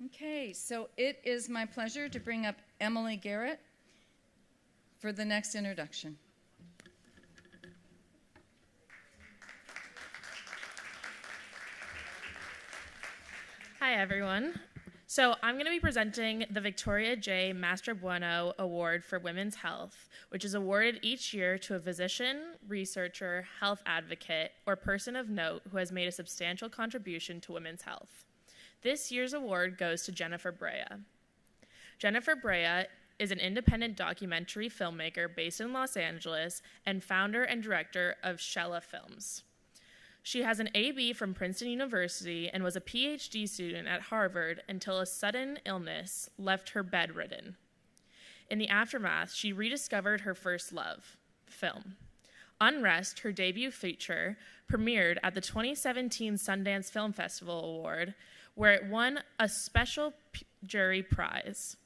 Okay, so it is my pleasure to bring up Emily Garrett for the next introduction. Hi, everyone. So I'm going to be presenting the Victoria J. Mastrobuono Award for Women's Health, which is awarded each year to a physician, researcher, health advocate, or person of note who has made a substantial contribution to women's health. This year's award goes to Jennifer Brea. Jennifer Brea is an independent documentary filmmaker based in Los Angeles and founder and director of Shella Films. She has an AB from Princeton University and was a PhD student at Harvard until a sudden illness left her bedridden. In the aftermath, she rediscovered her first love, film. Unrest, her debut feature, premiered at the 2017 Sundance Film Festival Award, where it won a special jury prize.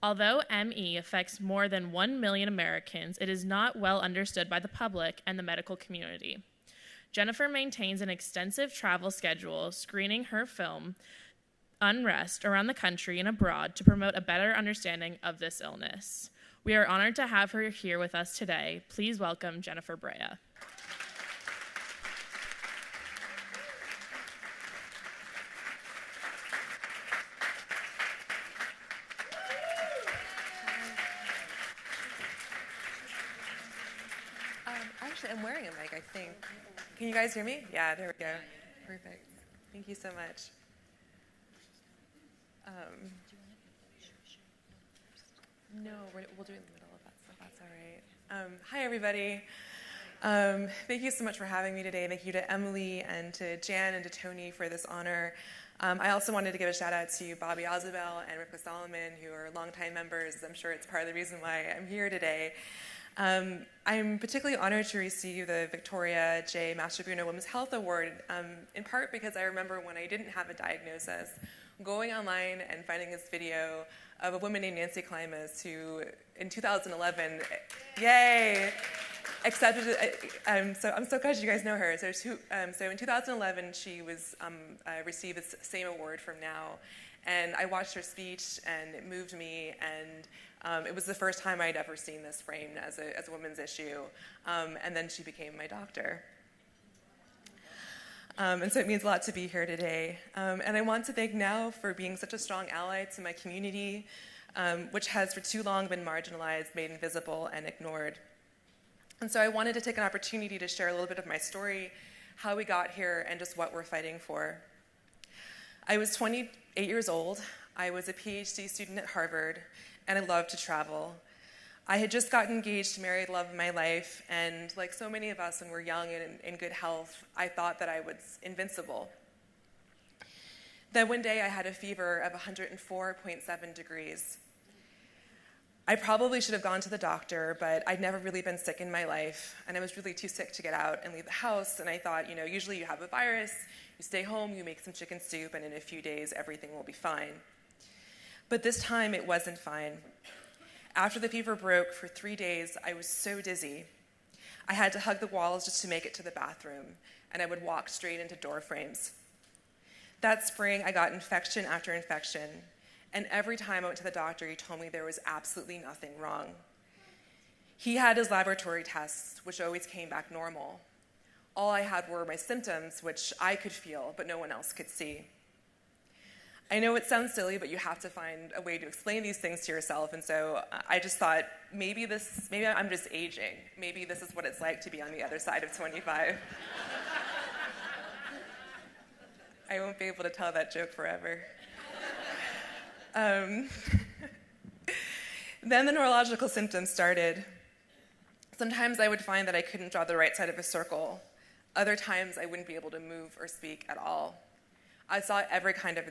Although ME affects more than 1 million Americans, it is not well understood by the public and the medical community. Jennifer maintains an extensive travel schedule, screening her film, Unrest, around the country and abroad to promote a better understanding of this illness. We are honored to have her here with us today. Please welcome Jennifer Brea. Actually, I'm wearing a mic, I think. Can you guys hear me? Yeah, there we go. Perfect. Thank you so much. No, we'll do it in the middle of that stuff. That's all right. Hi, everybody. Thank you so much for having me today. Thank you to Emily and to Jan and to Tony for this honor. I also wanted to give a shout out to Bobby Ozabel and Ripka Solomon, who are longtime members. I'm sure it's part of the reason why I'm here today. I'm particularly honored to receive the Victoria J. Mastrobuono Women's Health Award, in part because I remember when I didn't have a diagnosis, going online and finding this video of a woman named Nancy Klimas who, in 2011, yay, accepted it. So I'm so glad you guys know her. So in 2011, she was received this same award from Now, and I watched her speech, and it moved me, and it was the first time I'd ever seen this framed as a women's issue, and then she became my doctor. And so it means a lot to be here today. And I want to thank Now for being such a strong ally to my community, which has for too long been marginalized, made invisible, and ignored. And so I wanted to take an opportunity to share a little bit of my story, how we got here, and just what we're fighting for. I was 28 years old. I was a PhD student at Harvard, and I loved to travel. I had just gotten engaged to marry the love of my life, and like so many of us when we're young and in good health, I thought that I was invincible. Then one day I had a fever of 104.7 degrees. I probably should have gone to the doctor, but I'd never really been sick in my life, and I was really too sick to get out and leave the house, and I thought, usually you have a virus, you stay home, you make some chicken soup, and in a few days everything will be fine. But this time it wasn't fine. After the fever broke for 3 days, I was so dizzy. I had to hug the walls just to make it to the bathroom, and I would walk straight into door frames. That spring, I got infection after infection, and every time I went to the doctor, he told me there was absolutely nothing wrong. He had his laboratory tests, which always came back normal. All I had were my symptoms, which I could feel, but no one else could see. I know it sounds silly, but you have to find a way to explain these things to yourself, and so I just thought, maybe I'm just aging. Maybe this is what it's like to be on the other side of 25. I won't be able to tell that joke forever. Then the neurological symptoms started. Sometimes I would find that I couldn't draw the right side of a circle. Other times I wouldn't be able to move or speak at all. I saw every kind of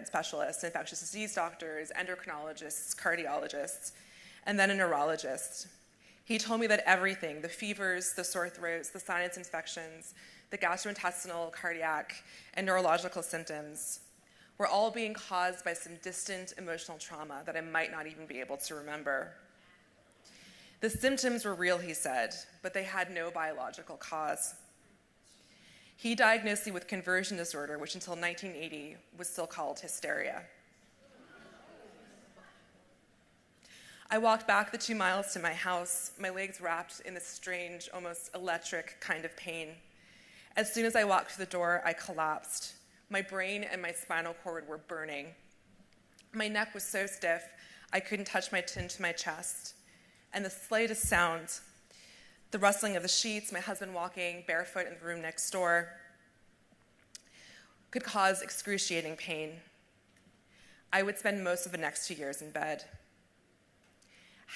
specialist, infectious disease doctors, endocrinologists, cardiologists, and then a neurologist. He told me that everything, the fevers, the sore throats, the sinus infections, the gastrointestinal, cardiac, and neurological symptoms were all being caused by some distant emotional trauma that I might not even be able to remember. The symptoms were real, he said, but they had no biological cause. He diagnosed me with conversion disorder, which until 1980 was still called hysteria. I walked back the 2 miles to my house, my legs wrapped in this strange, almost electric kind of pain. As soon as I walked through the door, I collapsed. My brain and my spinal cord were burning. My neck was so stiff, I couldn't touch my chin to my chest. And the slightest sound, the rustling of the sheets, my husband walking barefoot in the room next door, could cause excruciating pain. I would spend most of the next 2 years in bed.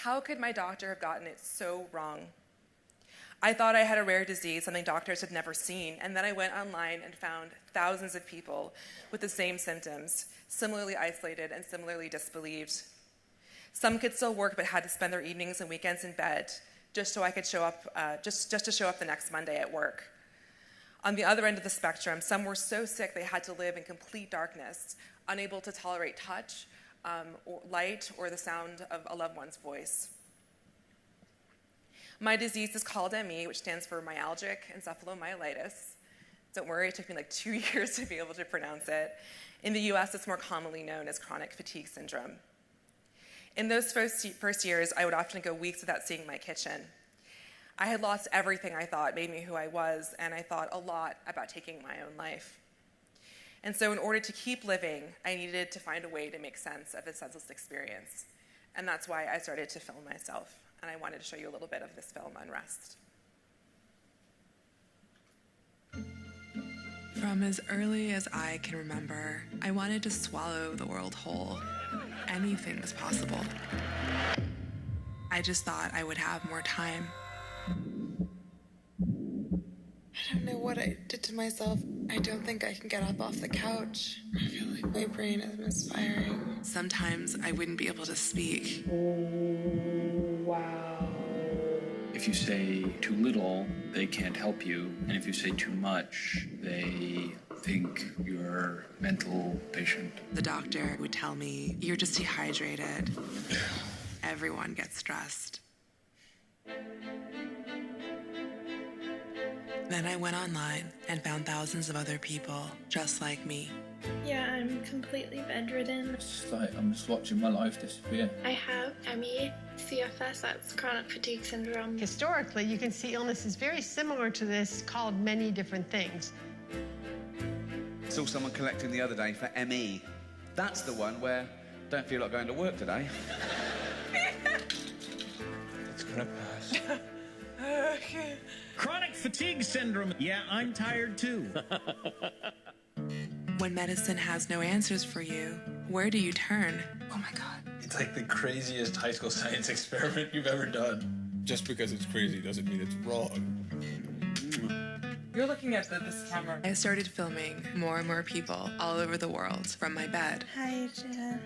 How could my doctor have gotten it so wrong? I thought I had a rare disease, something doctors had never seen, and then I went online and found thousands of people with the same symptoms, similarly isolated and similarly disbelieved. Some could still work but had to spend their evenings and weekends in bed just so I could show up, just to show up the next Monday at work. On the other end of the spectrum, some were so sick they had to live in complete darkness, unable to tolerate touch, or light, or the sound of a loved one's voice. My disease is called ME, which stands for myalgic encephalomyelitis. Don't worry, it took me like 2 years to be able to pronounce it. In the US, it's more commonly known as chronic fatigue syndrome. In those first years, I would often go weeks without seeing my kitchen. I had lost everything I thought made me who I was, and I thought a lot about taking my own life. And so in order to keep living, I needed to find a way to make sense of this senseless experience. And that's why I started to film myself. And I wanted to show you a little bit of this film, Unrest. From as early as I can remember, I wanted to swallow the world whole. Anything was possible. I just thought I would have more time. I don't know what I did to myself. I don't think I can get up off the couch. I feel like my brain is misfiring. Sometimes I wouldn't be able to speak. Wow. If you say too little, they can't help you. And if you say too much, they think you're a mental patient. The doctor would tell me, "You're just dehydrated." Everyone gets stressed. Then I went online and found thousands of other people just like me. Yeah, I'm completely bedridden. It's like I'm just watching my life disappear. I have ME, CFS, that's chronic fatigue syndrome. Historically, you can see illnesses very similar to this called many different things. Saw someone collecting the other day for ME. That's the one where don't feel like going to work today. It's gonna pass. Okay. Chronic fatigue syndrome. Yeah, I'm tired too. When medicine has no answers for you, where do you turn? Oh my God. It's like the craziest high school science experiment you've ever done. Just because it's crazy doesn't mean it's wrong. You're looking at this camera. I started filming more and more people all over the world from my bed. Hi, Jen.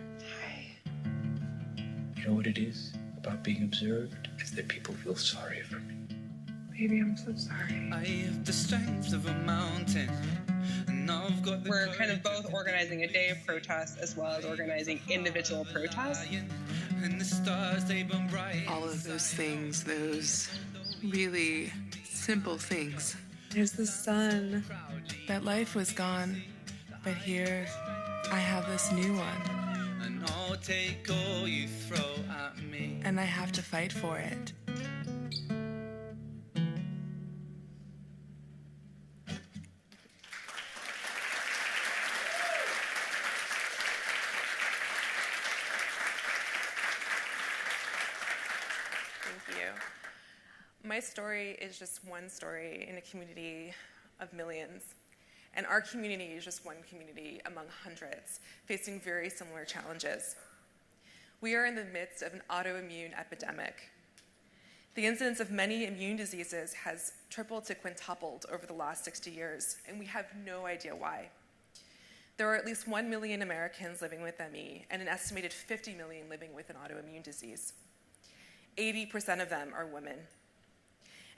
You know what it is about being observed? It's that people feel sorry for me. Baby, I'm so sorry. I have the strength of a mountain, and I've got the We're kind of both organizing a day of protest as well as organizing individual protests. And the stars, they burn bright. All of those things, those really simple things. There's the sun. That life was gone, but here I have this new one, And I'll take all you throw at me. and I have to fight for it. Thank you. My story is just one story in a community of millions. And our community is just one community among hundreds, facing very similar challenges. We are in the midst of an autoimmune epidemic. The incidence of many immune diseases has tripled to quintupled over the last 60 years, and we have no idea why. There are at least 1 million Americans living with ME, and an estimated 50 million living with an autoimmune disease. 80% of them are women.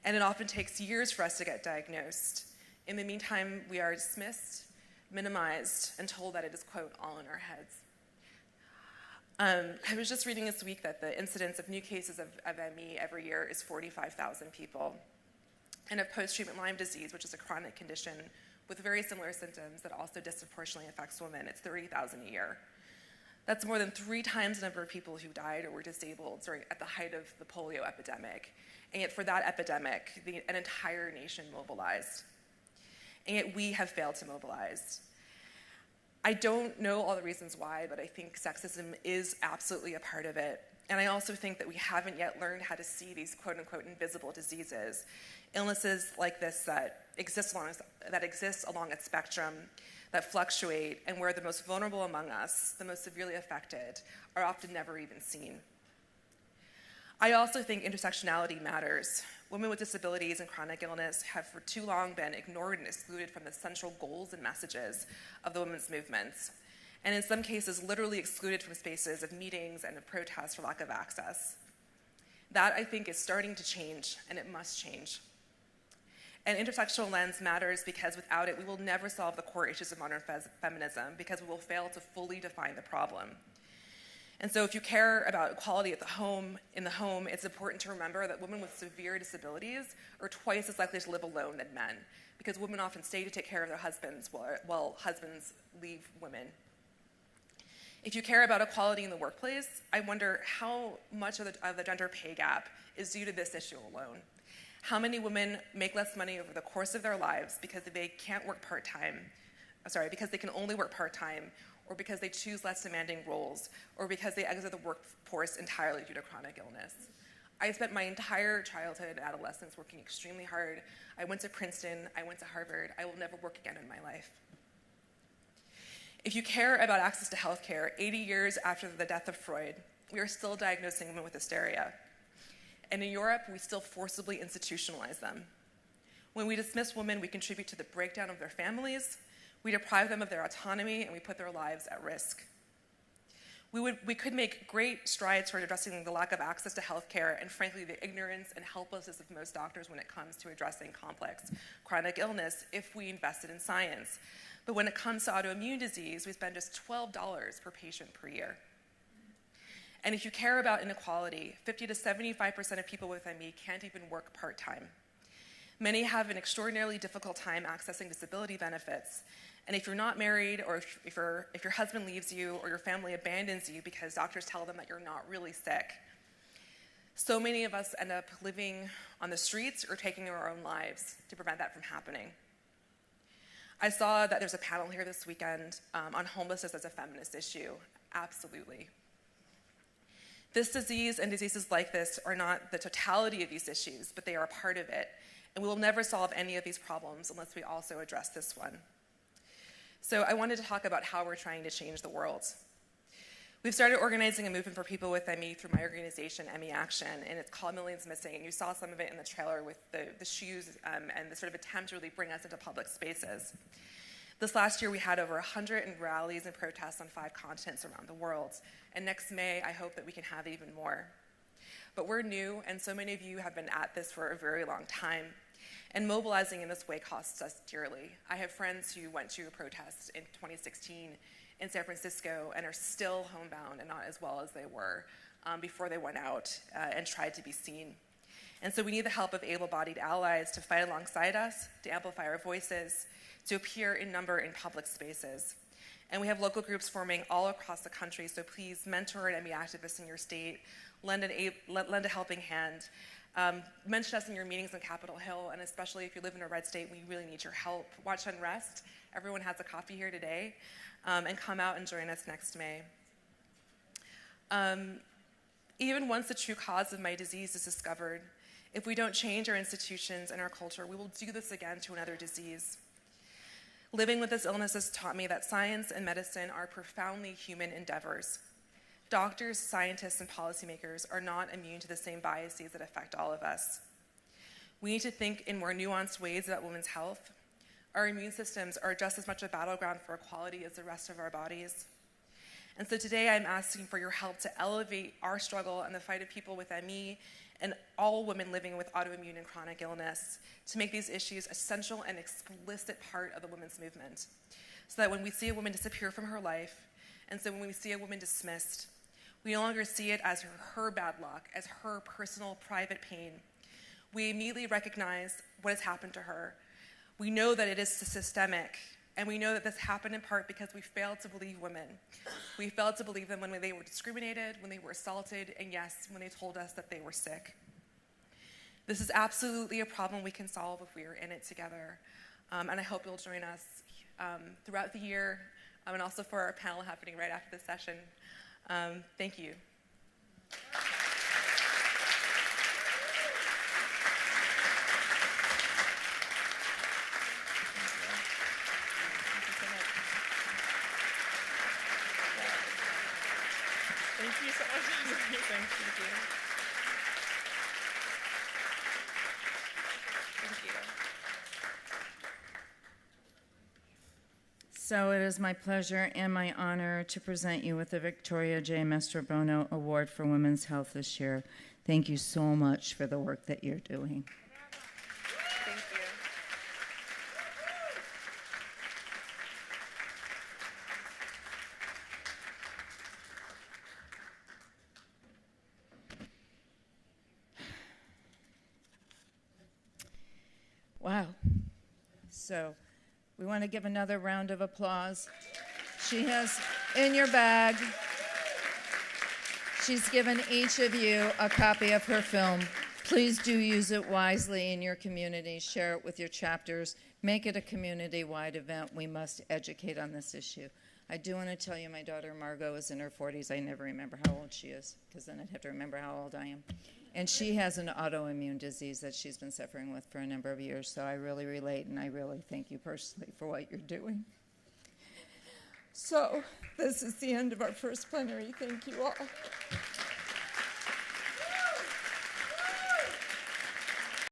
And it often takes years for us to get diagnosed. In the meantime, we are dismissed, minimized, and told that it is, quote, all in our heads. I was just reading this week that the incidence of new cases of ME every year is 45,000 people. And of post-treatment Lyme disease, which is a chronic condition with very similar symptoms that also disproportionately affects women, it's 30,000 a year. That's more than 3 times the number of people who died or were disabled at the height of the polio epidemic. And yet for that epidemic, an entire nation mobilized. And yet we have failed to mobilize. I don't know all the reasons why, but I think sexism is absolutely a part of it. And I also think that we haven't yet learned how to see these quote-unquote invisible diseases, illnesses like this that exist along a spectrum, that fluctuate, and where the most vulnerable among us, the most severely affected, are often never even seen. I also think intersectionality matters. Women with disabilities and chronic illness have for too long been ignored and excluded from the central goals and messages of the women's movements, and in some cases literally excluded from spaces of meetings and of protests for lack of access. That, I think, is starting to change, and it must change. An intersectional lens matters because without it, we will never solve the core issues of modern feminism, because we will fail to fully define the problem. And so if you care about equality in the home, it's important to remember that women with severe disabilities are twice as likely to live alone than men, because women often stay to take care of their husbands while husbands leave women. If you care about equality in the workplace, I wonder how much of the gender pay gap is due to this issue alone. How many women make less money over the course of their lives because they can't work part-time, because they can only work part-time, or because they choose less demanding roles, or because they exit the workforce entirely due to chronic illness? I spent my entire childhood and adolescence working extremely hard. I went to Princeton, I went to Harvard. I will never work again in my life. If you care about access to healthcare, 80 years after the death of Freud, we are still diagnosing women with hysteria. And in Europe, we still forcibly institutionalize them. When we dismiss women, we contribute to the breakdown of their families, we deprive them of their autonomy, and we put their lives at risk. We could make great strides toward addressing the lack of access to healthcare and, frankly, the ignorance and helplessness of most doctors when it comes to addressing complex chronic illness if we invested in science. But when it comes to autoimmune disease, we spend just $12 per patient per year. And if you care about inequality, 50 to 75% of people with ME can't even work part-time. Many have an extraordinarily difficult time accessing disability benefits. And if you're not married, or if your husband leaves you, or your family abandons you because doctors tell them that you're not really sick, so many of us end up living on the streets or taking our own lives to prevent that from happening. I saw that there's a panel here this weekend on homelessness as a feminist issue. Absolutely. This disease and diseases like this are not the totality of these issues, but they are a part of it. And we will never solve any of these problems unless we also address this one. So I wanted to talk about how we're trying to change the world. We've started organizing a movement for people with ME through my organization, ME Action, and it's called Millions Missing, and you saw some of it in the trailer with the shoes and the sort of attempt to really bring us into public spaces. This last year, we had over 100 rallies and protests on 5 continents around the world, and next May, I hope that we can have even more. But we're new, and so many of you have been at this for a very long time, and mobilizing in this way costs us dearly. I have friends who went to a protest in 2016 in San Francisco and are still homebound and not as well as they were before they went out and tried to be seen. And so we need the help of able-bodied allies to fight alongside us, to amplify our voices, to appear in number in public spaces. And we have local groups forming all across the country, so please mentor an ME activist in your state, lend a helping hand. Mention us in your meetings on Capitol Hill, and especially if you live in a red state, we really need your help. Watch Unrest. Everyone has a copy here today. And come out and join us next May. Even once the true cause of my disease is discovered, if we don't change our institutions and our culture, we will do this again to another disease. Living with this illness has taught me that science and medicine are profoundly human endeavors. Doctors, scientists, and policymakers are not immune to the same biases that affect all of us. We need to think in more nuanced ways about women's health. Our immune systems are just as much a battleground for equality as the rest of our bodies. And so today I'm asking for your help to elevate our struggle and the fight of people with ME and all women living with autoimmune and chronic illness to make these issues essential and explicit part of the women's movement. So that when we see a woman disappear from her life, and so when we see a woman dismissed, we no longer see it as her bad luck, as her personal, private pain. We immediately recognize what has happened to her. We know that it is systemic, And we know that this happened in part because we failed to believe women. We failed to believe them when they were discriminated, when they were assaulted, and yes, when they told us that they were sick. This is absolutely a problem we can solve if we are in it together. And I hope you'll join us throughout the year, and also for our panel happening right after this session. Thank you. Thank you so much. It was amazing. Thank you. Thank you. So it is my pleasure and my honor to present you with the Victoria J. Mastrobuono Award for Women's Health this year. Thank you so much for the work that you're doing. Thank you. Wow. So we want to give another round of applause. She has in your bag, she's given each of you a copy of her film. Please do use it wisely in your community. Share it with your chapters. Make it a community-wide event. We must educate on this issue. I do want to tell you my daughter Margot is in her 40s. I never remember how old she is because then I'd have to remember how old I am. And she has an autoimmune disease that she's been suffering with for a number of years, so I really relate, and I really thank you personally for what you're doing. So this is the end of our first plenary. Thank you all.